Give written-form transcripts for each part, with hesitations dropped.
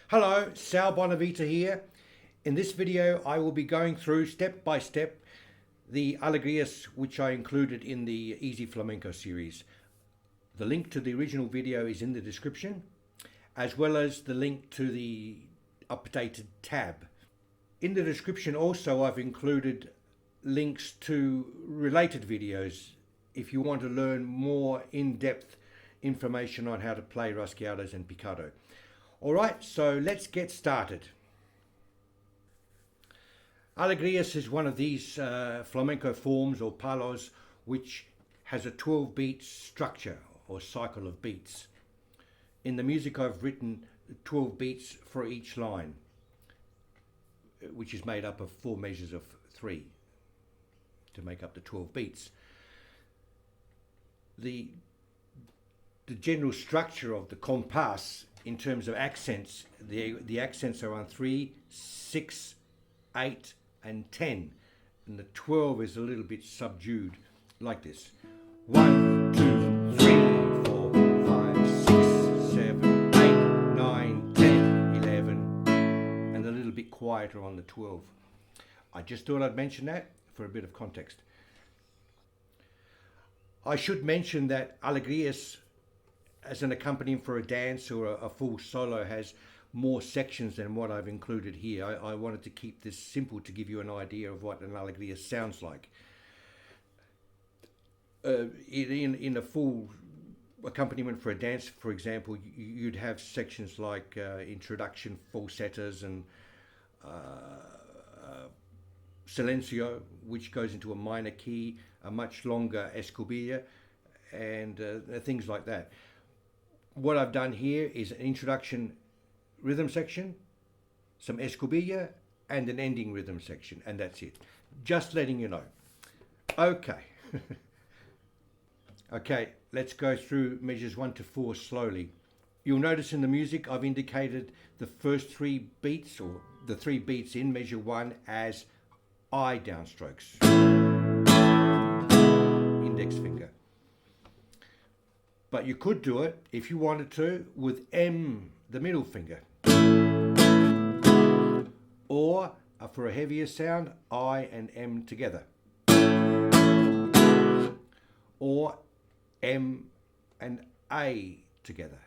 Hello, Sal Bonavita here. In this video I will be going through step by step the Alegrias which I included in the Easy Flamenco series. The link to the original video is in the description, as well as the link to the updated tab. In the description also I've included links to related videos if you want to learn more in-depth information on how to play rasgueadas and picado. Alright, so let's get started. Alegrias is one of these flamenco forms or palos which has a 12-beat structure or cycle of beats. In the music I've written 12 beats for each line, which is made up of 4 measures of 3 to make up the 12 beats. The general structure of the compass in terms of accents, the accents are on 3, 6, 8 and 10, and the 12 is a little bit subdued like this. 1, 2, 3, 4, 5, 6, 7, 8, 9, 10, 11, and a little bit quieter on the 12. I just thought I'd mention that for a bit of context. I should mention that Alegrias as an accompaniment for a dance or a full solo has more sections than what I've included here. I wanted to keep this simple to give you an idea of what an Alegrias sounds like. In a full accompaniment for a dance, for example, you'd have sections like introduction, falsettas, and silencio, which goes into a minor key, a much longer escobilla, and things like that. What I've done here is an introduction rhythm section, some escobilla, and an ending rhythm section, and that's it. Just letting you know. Okay. Okay, let's go through measures 1 to 4 slowly. You'll notice in the music I've indicated the first 3 beats, or the 3 beats in measure 1 as I downstrokes. Index finger. But you could do it, if you wanted to, with M, the middle finger. Or, for a heavier sound, I and M together. Or M and A together.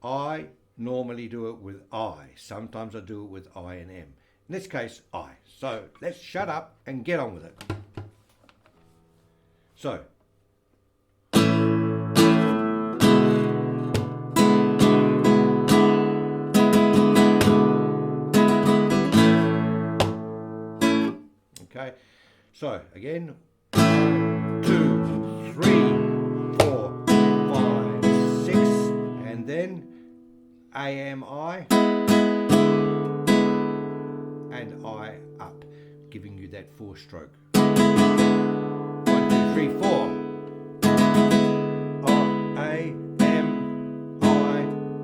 I normally do it with I. Sometimes I do it with I and M. In this case, I. So let's shut up and get on with it. So, okay, so again, 1, 2, 3, 4, 5, 6, and then I, and I up, giving you that 4-stroke. 1, 2, 3, 4. A, M, I,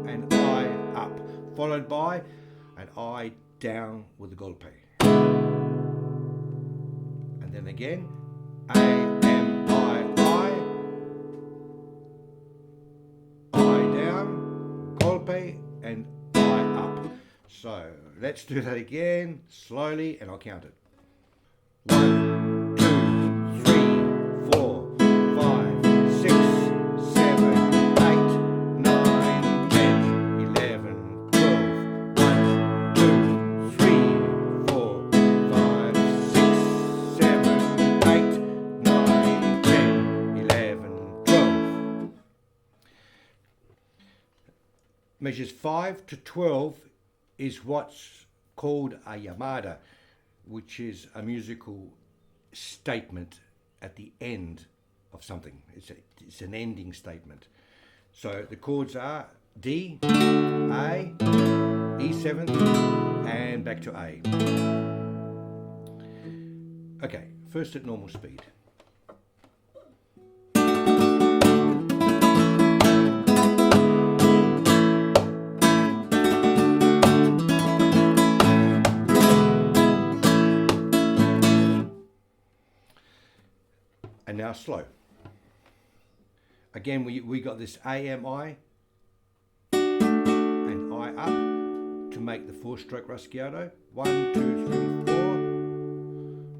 and I up, followed by an I down with the golpe. And then again, A, M, I down, golpe, and I up. So let's do that again, slowly, and I'll count it. 1, 2, 3, 4, 5, 6, 7, 8, 9, 10, 11, 12. 1, 2, 3, 4, 5, 6, 7, 8, 9, 10, 11, 12. Measures 5 to 12 is what's called a llamada, which is a musical statement at the end of something. It's an ending statement. So the chords are D, A, E7, and back to A. Okay, first at normal speed. And now slow. Again, we got this AMI and I up to make the 4-stroke rasgueado. 1, 2, 3,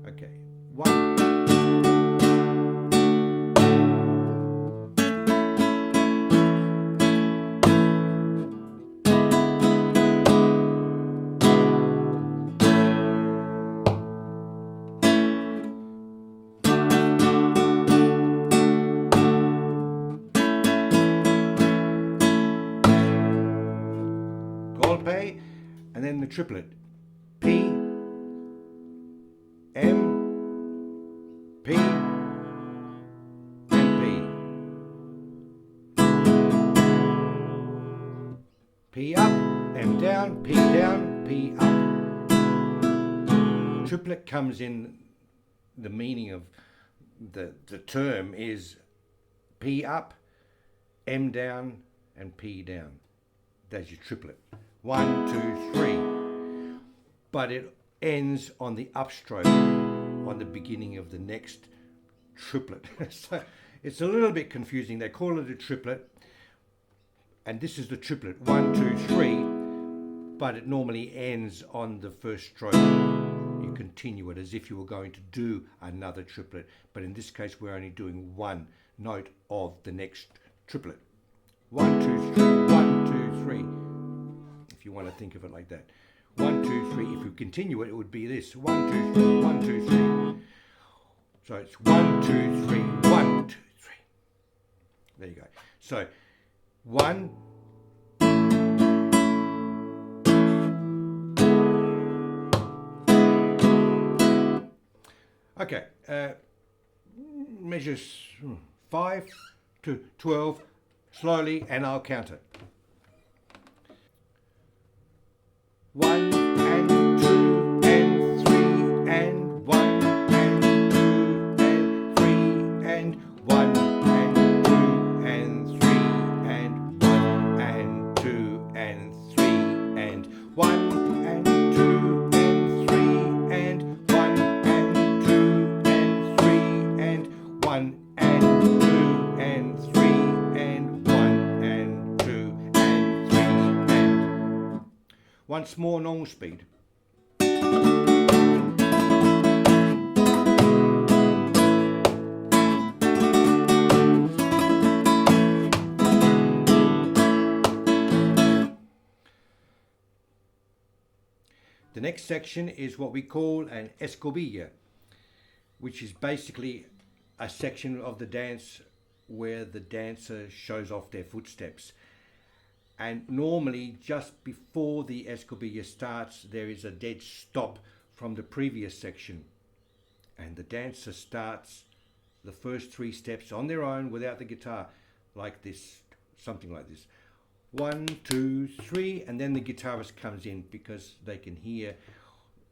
4. Okay, 1. And then the triplet P, M, P, and P. P up, M down, P down, P up. Triplet comes in, the meaning of the term is P up, M down, and P down. That's your triplet. 1, 2, 3, but it ends on the upstroke on the beginning of the next triplet. So it's a little bit confusing. They call it a triplet, and this is the triplet 1, 2, 3, but it normally ends on the first stroke. You continue it as if you were going to do another triplet, but in this case we're only doing one note of the next triplet. 1, 2, 3, 1, 2, 3. If you want to think of it like that. 1, 2, 3. If you continue it, it would be this. 1, 2, 3, 1, 2, 3. So it's 1, 2, 3, 1, 2, 3. There you go. So 1. Okay. Measures 5 to 12 slowly, and I'll count it. 1 and 2 and 3 and 1 and 2 and 3 and 1 and 2 and 3 and 1 and 2 and 3 and 1 and 2 and 3 and 1 and 2 and 3 and 1 and 2 and 3 and 1 and 2 and 3 and once more normal speed. The next section is what we call an escobilla, which is basically a section of the dance where the dancer shows off their footsteps. And normally just before the escobilla starts, there is a dead stop from the previous section, and the dancer starts the first 3 steps on their own without the guitar, like this, something like this. 1, 2, 3, and then the guitarist comes in because they can hear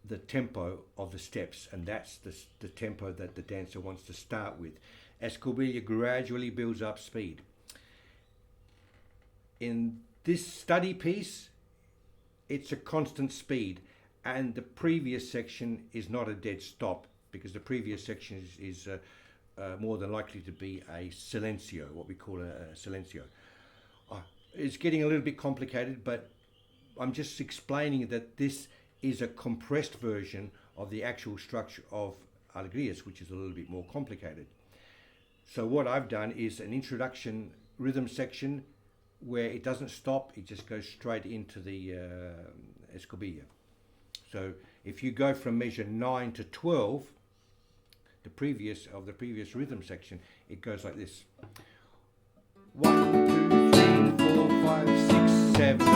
the tempo of the steps, and that's the tempo that the dancer wants to start with. Escobilla gradually builds up speed. In this study piece, it's a constant speed, and the previous section is not a dead stop, because the previous section is more than likely to be a silencio, what we call a silencio. It's getting a little bit complicated, but I'm just explaining that this is a compressed version of the actual structure of Alegrias, which is a little bit more complicated. So what I've done is an introduction rhythm section where it doesn't stop, it just goes straight into the escobilla. So if you go from measure 9 to 12, the previous rhythm section, it goes like this. 1, 2, 3, 4, 5, 6, 7, 8,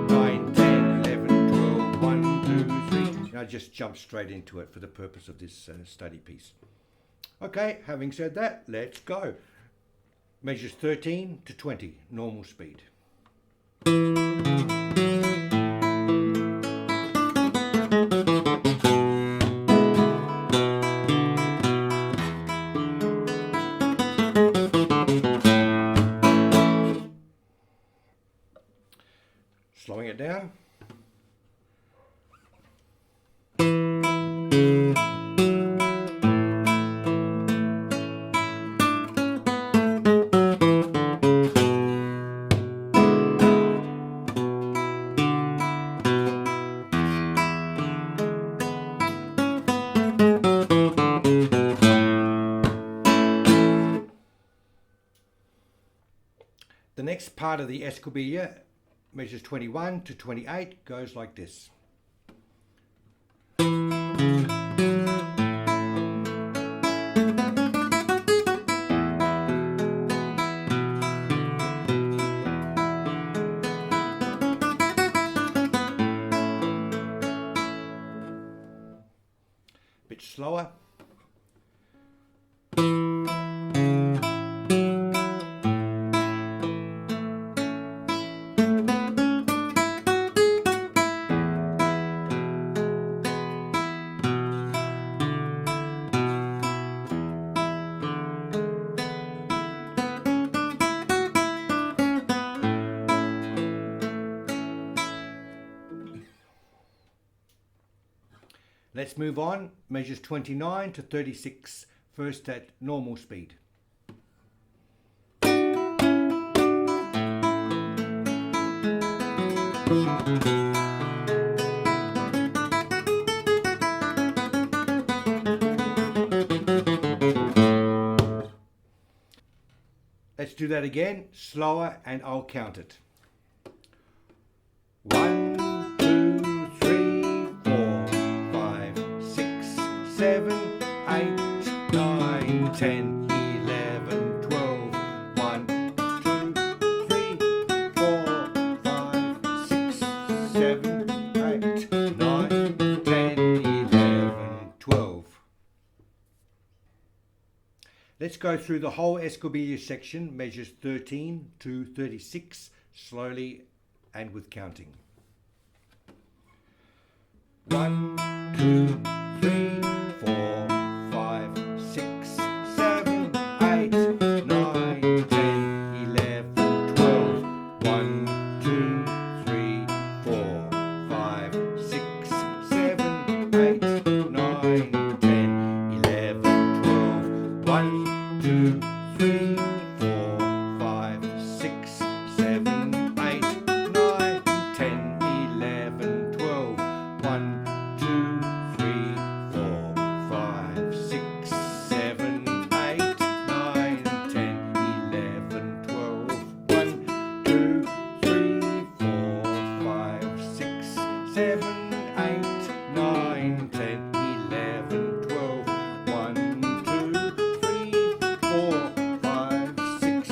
9, 10, 11, 12, 1, 2, 3. And I just jump straight into it for the purpose of this study piece. Okay, having said that, let's go. Measures 13 to 20, normal speed. Slowing it down. The next part of the escobilla measures 21 to 28, goes like this. Bit slower. Let's move on. Measures 29 to 36, first at normal speed. Let's do that again, slower, and I'll count it. 1, 2, 3, 4, 5, 6, 7, 8, 9, 10, 11, 12. 1, 2, 3, 4, 5, 6, 7, 8, 9, 10, 11, 12. Let's go through the whole escobilla section, measures 13 to 36, slowly and with counting. 1, 2, 3, 4, 5, 6, 7, 8, 9, 10, 11, 12. 1, 2, 3, 4, 5, 6, 7, 8, 9, 10, 11, 12. 1, 2, 3, 4, 5, 6, 7, 8, 9, 10, 11, 12. 1, 2, 3, 4, 5, 6, 7, 8, 9, 10, 11, 12. 1, 2, 3, 4, 5, 6, 7, 8, 9, 10, 11, 12. 1, 2, 3, 4, 5, 6,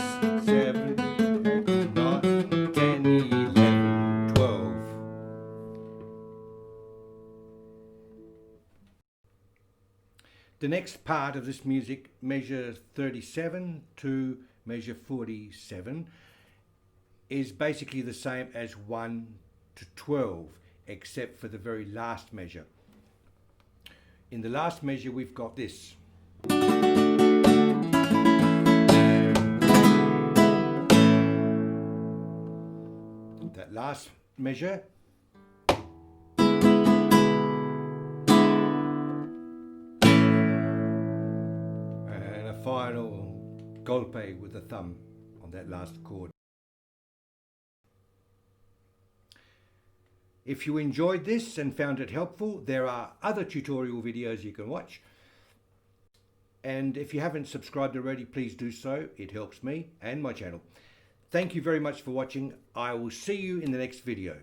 7, 8, 9, 10, 11, 12. The next part of this music, measure 37 to measure 47, is basically the same as 1 to 12, except for the very last measure. In the last measure, we've got this. That last measure. And a final golpe with the thumb on that last chord. If you enjoyed this and found it helpful, there are other tutorial videos you can watch. And if you haven't subscribed already, please do so. It helps me and my channel. Thank you very much for watching. I will see you in the next video.